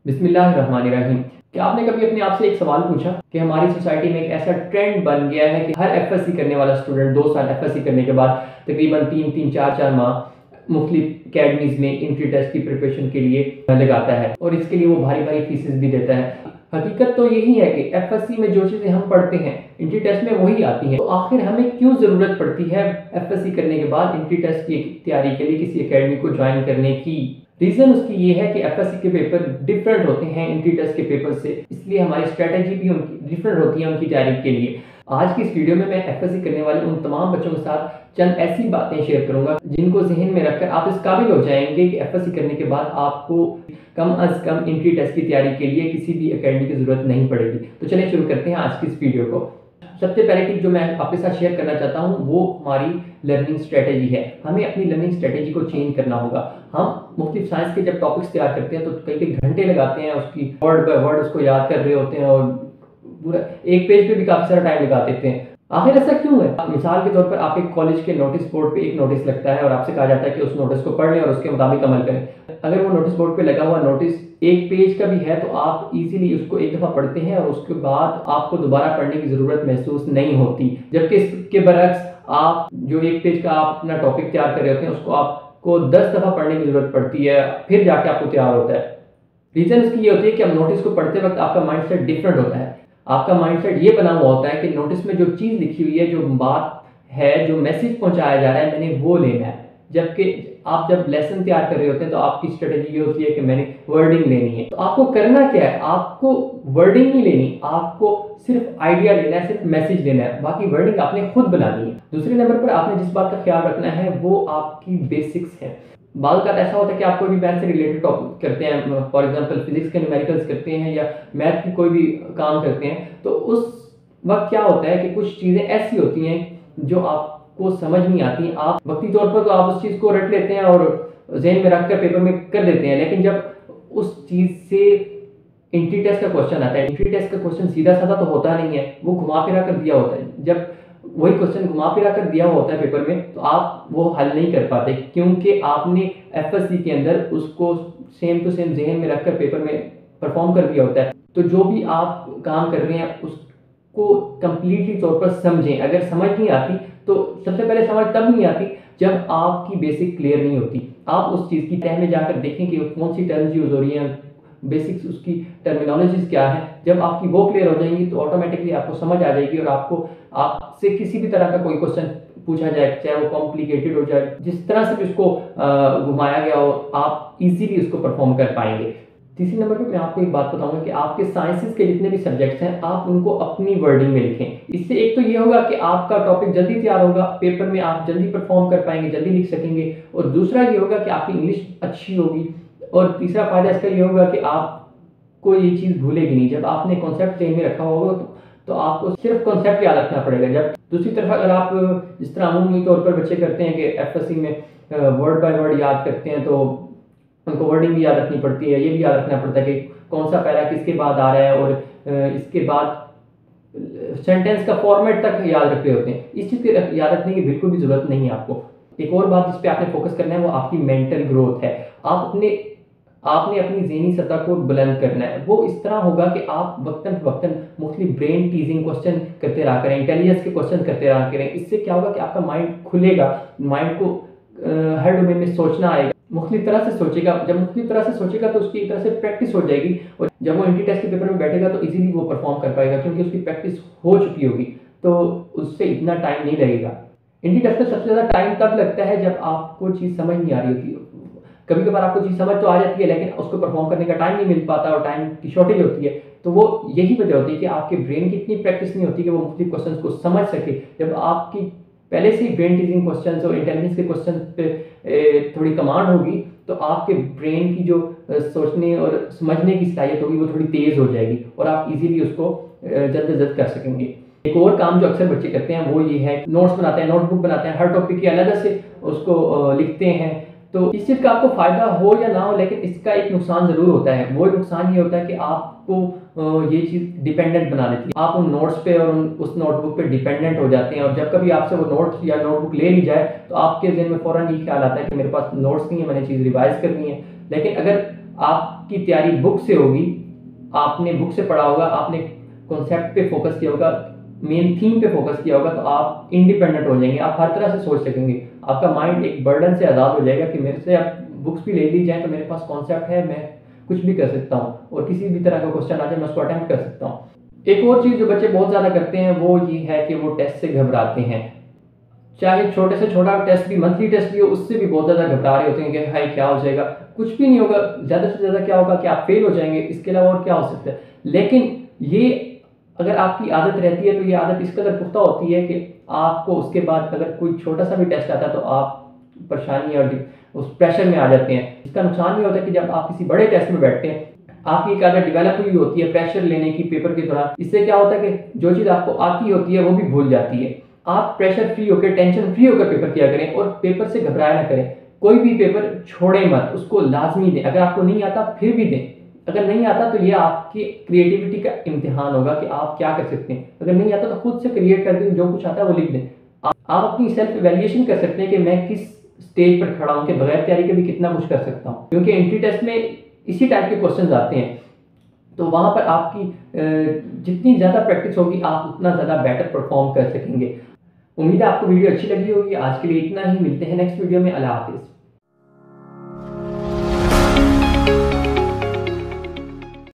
बिस्मिल्लाहिर्रहमानिर्रहीम। क्या आपने कभी अपने आप से एक सवाल पूछा कि हमारी सोसाइटी में एक ऐसा ट्रेंड बन गया है कि हर एफएससी करने वाला स्टूडेंट 2 साल एफएससी करने के बाद तकरीबन 3-3, 4-4 माह मुख्तलिफ अकेडमीज में एंट्री टेस्ट की प्रिपरेशन के लिए लगाता है और इसके लिए वो भारी भारी फीसेस भी देता है। हकीकत तो यही है कि एफएससी में जो चीज़ें हम पढ़ते हैं एंट्री टेस्ट में वही आती हैं। तो आखिर हमें क्यों ज़रूरत पड़ती है एफएससी करने के बाद एंट्री टेस्ट की तैयारी के लिए किसी अकेडमी को ज्वाइन करने की? रीज़न उसकी ये है कि एफएससी के पेपर डिफरेंट होते हैं एंट्री टेस्ट के पेपर से, इसलिए हमारी स्ट्रेटजी भी उनकी डिफरेंट होती है उनकी तैयारी के लिए। आज की इस वीडियो में मैं एफएससी करने वाले उन तमाम बच्चों के साथ चंद ऐसी बातें शेयर करूंगा जिनको जहन में रखकर आप इस काबिल हो जाएंगे कि एफएससी करने के बाद आपको कम अज कम एंट्री टेस्ट की तैयारी के लिए किसी भी अकेडमी की जरूरत नहीं पड़ेगी। तो चलिए शुरू करते हैं आज की इस वीडियो को। सबसे पहले टिप जो मैं आपके साथ शेयर करना चाहता हूं वो हमारी लर्निंग स्ट्रेटेजी है। हमें अपनी लर्निंग स्ट्रेटेजी को चेंज करना होगा। हम मुख्तलिफ साइंस के जब टॉपिक्स तैयार करते हैं तो कई कई घंटे लगाते हैं उसकी वर्ड बाय वर्ड उसको याद कर रहे होते हैं और पूरा एक पेज पे भी काफ़ी सारा टाइम लगा देते हैं। आखिर ऐसा क्यों है? मिसाल के तौर पर आपके कॉलेज के नोटिस बोर्ड पे एक नोटिस लगता है और आपसे कहा जाता है कि उस नोटिस को पढ़ लें और उसके मुताबिक अमल करें। अगर वो नोटिस बोर्ड पे लगा हुआ नोटिस एक पेज का भी है तो आप इजीली उसको एक दफ़ा पढ़ते हैं और उसके बाद आपको दोबारा पढ़ने की ज़रूरत महसूस नहीं होती। जबकि इसके बरक्स आप जो एक पेज का आप अपना टॉपिक तैयार कर रहे होते हैं उसको आपको 10 दफ़ा पढ़ने की ज़रूरत पड़ती है, फिर जाके आपको तैयार होता है। रीज़न उसकी ये होती है कि अब नोटिस को पढ़ते वक्त आपका माइंड सेट डिफरेंट होता है। आपका माइंडसेट ये बना हुआ होता है कि नोटिस में जो चीज़ लिखी हुई है, जो बात है, जो मैसेज पहुंचाया जा रहा है, मैंने वो लेना है। जबकि आप जब लेसन तैयार कर रहे होते हैं तो आपकी स्ट्रेटेजी ये होती है कि मैंने वर्डिंग लेनी है। तो आपको करना क्या है? आपको वर्डिंग नहीं लेनी, आपको सिर्फ आइडिया लेना है, सिर्फ मैसेज लेना है, बाकी वर्डिंग आपने खुद बनानी है। दूसरे नंबर पर आपने जिस बात का ख्याल रखना है वो आपकी बेसिक्स है। बाल का ऐसा होता है कि आप कोई भी मैथ से रिलेटेड टॉपिक करते हैं, फॉर एग्जांपल फिजिक्स के न्यूमेरिकल्स करते हैं या मैथ की कोई भी काम करते हैं, तो उस वक्त क्या होता है कि कुछ चीज़ें ऐसी होती हैं जो आपको समझ नहीं आती। आप वक्ती तौर पर तो आप उस चीज़ को रट लेते हैं और जहन में रख कर पेपर में कर देते हैं, लेकिन जब उस चीज़ से एंट्री टेस्ट का क्वेश्चन आता है, एंट्री टेस्ट का क्वेश्चन सीधा साधा तो होता नहीं है, वो घुमा फिरा कर दिया होता है। जब वही क्वेश्चन घुमा फिरा कर दिया होता है पेपर में तो आप वो हल नहीं कर पाते, क्योंकि आपने एफएससी के अंदर उसको सेम टू सेम जहन में रखकर पेपर में परफॉर्म कर दिया होता है। तो जो भी आप काम कर रहे हैं उसको कंप्लीटली तौर पर समझें। अगर समझ नहीं आती तो सबसे पहले समझ तब नहीं आती जब आपकी बेसिक क्लियर नहीं होती। आप उस चीज़ की तह में जाकर देखें कि कौन सी टर्म्स यूज हो रही हैं, बेसिक्स उसकी टर्मिनोलॉजीज क्या है। जब आपकी वो क्लियर हो जाएंगी तो ऑटोमेटिकली आपको समझ आ जाएगी और आपको आपसे किसी भी तरह का कोई क्वेश्चन पूछा जाए, चाहे वो कॉम्प्लिकेटेड हो जाए, जिस तरह से भी उसको घुमाया गया हो, आप इजीली उसको परफॉर्म कर पाएंगे। तीसरे नंबर पे मैं आपको एक बात बताऊंगा कि आपके साइंसेस के जितने भी सब्जेक्ट्स हैं आप उनको अपनी वर्डिंग में लिखें। इससे एक तो ये होगा कि आपका टॉपिक जल्दी तैयार होगा, पेपर में आप जल्दी परफॉर्म कर पाएंगे, जल्दी लिख सकेंगे, और दूसरा ये होगा कि आपकी इंग्लिश अच्छी होगी, और तीसरा फायदा इसका ये होगा कि आपको ये चीज़ भूलेगी नहीं। जब आपने कॉन्सेप्ट ध्यान में रखा होगा तो आपको सिर्फ कॉन्सेप्ट याद रखना पड़ेगा। जब दूसरी तरफ अगर आप जिस तरह अमूमी तौर पर बच्चे करते हैं कि एफएससी में वर्ड बाय वर्ड याद करते हैं तो उनको वर्डिंग भी याद रखनी पड़ती है, ये भी याद रखना पड़ता है कि कौन सा पैरा किसके बाद आ रहा है और इसके बाद सेंटेंस का फॉर्मेट तक याद रख रहे होते हैं। इस चीज़ के याद रखने की बिल्कुल भी ज़रूरत नहीं है आपको। एक और बात जिस पे आपने फोकस करना है वो आपकी मेंटल ग्रोथ है। आपने अपनी ज़हनी सतह को बुलंद करना है। वो इस तरह होगा कि आप वक्तन फ़वक्तन मुख्तलिफ ब्रेन टीजिंग क्वेश्चन करते रहा करें, इंटेलिजेंस के क्वेश्चन करते रहा करें। इससे क्या होगा कि आपका माइंड खुलेगा, माइंड को हर डोमेन में सोचना आएगा, मुख्तलिफ तरह से सोचेगा। जब मुख्तलिफ तरह से सोचेगा तो उसकी एक तरह से प्रैक्टिस हो जाएगी और जब वो एंट्री टेस्ट के पेपर में बैठेगा तो इजीली वो परफॉर्म कर पाएगा, क्योंकि उसकी प्रैक्टिस हो चुकी होगी, तो उससे इतना टाइम नहीं लगेगा। एंट्री टेस्ट में सबसे ज़्यादा टाइम तब लगता है जब आपको चीज़ समझ नहीं आ रही होती। कभी कभार आपको चीज़ समझ तो आ जाती है लेकिन उसको परफॉर्म करने का टाइम नहीं मिल पाता और टाइम की शॉर्टेज होती है। तो वो यही वजह होती है कि आपके ब्रेन की इतनी प्रैक्टिस नहीं होती कि वो मुख्तलिफ क्वेश्चन को समझ सके। जब आपकी पहले से ही ब्रेन टीजिंग क्वेश्चन और इंटेलिजेंस के क्वेश्चन पे थोड़ी कमांड होगी तो आपके ब्रेन की जो सोचने और समझने की सलाहियत होगी वो थोड़ी तेज़ हो जाएगी और आप इजीली उसको जल्द से जल्द कर सकेंगे। एक और काम जो अक्सर बच्चे करते हैं वो ये है, नोट्स बनाते हैं, नोटबुक बनाते हैं, हर टॉपिक की अलग से उसको लिखते हैं। तो इस चीज़ का आपको फ़ायदा हो या ना हो, लेकिन इसका एक नुकसान ज़रूर होता है। वो नुकसान ये होता है कि आपको ये चीज़ डिपेंडेंट बना देती है। आप उन नोट्स पे और उस नोटबुक पे डिपेंडेंट हो जाते हैं और जब कभी आपसे वो नोट्स या नोटबुक ले ली जाए तो आपके ज़हन में फ़ौरन ये ख्याल आता है कि मेरे पास नोट्स नहीं है, मैंने चीज़ रिवाइज़ करनी है। लेकिन अगर आपकी तैयारी बुक से होगी, आपने बुक से पढ़ा होगा, आपने कॉन्सेप्ट पे फोकस किया होगा, मेन थीम पे फोकस किया होगा, तो आप इंडिपेंडेंट हो जाएंगे, आप हर तरह से सोच सकेंगे। आपका माइंड एक बर्डन से आज़ाद हो जाएगा कि मेरे से अब बुक्स भी ले ली जाए तो मेरे पास कॉन्सेप्ट है, मैं कुछ भी कर सकता हूँ और किसी भी तरह का क्वेश्चन आ जाए मैं उसको अटेम्प्ट कर सकता हूँ। एक और चीज़ जो बच्चे बहुत ज़्यादा करते हैं वो ये है कि वो टेस्ट से घबराते हैं। चाहे छोटे से छोटा टेस्ट भी, मंथली टेस्ट भी हो, उससे भी बहुत ज़्यादा घबरा रहे होते हैं कि हाय क्या हो जाएगा, कुछ भी नहीं होगा, ज़्यादा से ज़्यादा क्या होगा कि आप फेल हो जाएंगे, इसके अलावा और क्या हो सकता है। लेकिन ये अगर आपकी आदत रहती है तो ये आदत इस कदर पुख्ता होती है कि आपको उसके बाद अगर कोई छोटा सा भी टेस्ट आता है तो आप परेशानी और उस प्रेशर में आ जाते हैं। इसका नुकसान ये होता है कि जब आप किसी बड़े टेस्ट में बैठते हैं, आपकी एक आदत डेवलप हुई होती है प्रेशर लेने की पेपर के दौरान। इससे क्या होता है कि जो चीज़ आपको आती होती है वो भी भूल जाती है। आप प्रेशर फ्री होकर, टेंशन फ्री होकर पेपर किया करें और पेपर से घबराया ना करें। कोई भी पेपर छोड़े मत, उसको लाजमी दें। अगर आपको नहीं आता फिर भी दें, अगर नहीं आता तो ये आपकी क्रिएटिविटी का इम्तिहान होगा कि आप क्या कर सकते हैं। अगर नहीं आता तो खुद से क्रिएट करके जो कुछ आता है वो लिख दें। आप अपनी सेल्फ इवैल्यूएशन कर सकते हैं कि मैं किस स्टेज पर खड़ा हूँ कि बगैर तैयारी के भी कितना कुछ कर सकता हूँ, क्योंकि एंट्री टेस्ट में इसी टाइप के क्वेश्चन आते हैं। तो वहाँ पर आपकी जितनी ज़्यादा प्रैक्टिस होगी आप उतना ज़्यादा बेटर परफॉर्म कर सकेंगे। उम्मीद है आपको वीडियो अच्छी लगी होगी। आज के लिए इतना ही, मिलते हैं नेक्स्ट वीडियो में। अल्लाह हाफिज़।